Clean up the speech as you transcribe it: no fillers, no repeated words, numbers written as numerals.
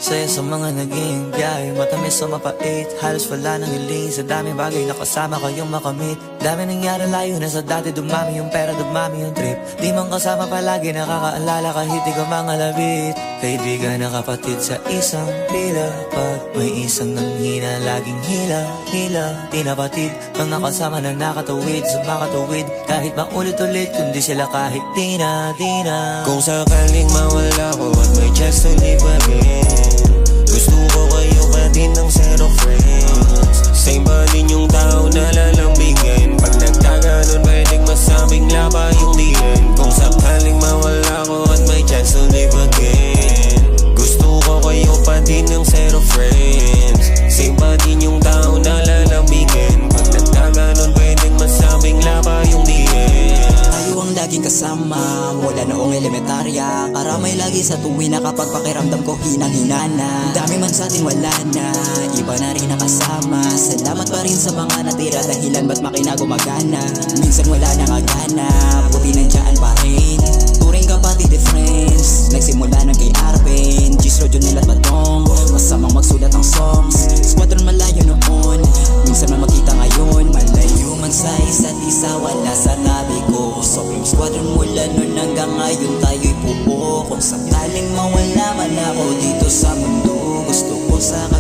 Saya sa mga naging biyahe, matamis o mapait, halos wala nang hiling. Sa daming bagay na kasama kayong makamit. Dami nangyari, layo na sa dati. Dumami yung pera, dumami yung trip. Di man kasama palagi, nakakaalala kahit di ka mga labit. Kaibigan na kapatid sa isang pila. Pag may isang nanghina, laging hila. Di napatid, mga kasama na nakatawid sa makatawid. Kahit maulit-ulit, kundi sila kahit di na. Kung sakaling mawala ko at may chance to live again, gusto ko kayo pa din ng zero friends. Same ba din yung tao na lalambingin? Pag nagkaganon pwedeng masabing laba yung diin. Kung sakaling mawala ko at may chance to live again, gusto ko kayo pa din ng zero friends. Same ba din yung tao na lalambingin? Pag nagkaganon pwedeng masabing laba yung diin. Tayo ang laging kasama mula noong elementarya. Karamay lagi sa tuwi na kapag pakiramdam ko hinang-hina na. Dami man sa atin wala na, iba na rin nakasama. Salamat pa rin sa mga natira, dahilan ba't makina gumagana. Minsan wala nang agana, buti nandiyan pa rin. Turing kapatid at friends, nagsimula ng kay Arvin, Gis, Rojo, nila't Batong. Masamang magsulat ng songs, squadron malayo noon, minsan man makita ngayon. Malayo man sa isa't isa, wala sa tabi ko. Sobrang squadron mula nun hanggang ngayon tayo'y buo. Kung sakaling mawala man ako dito sa mundo, gusto ko sa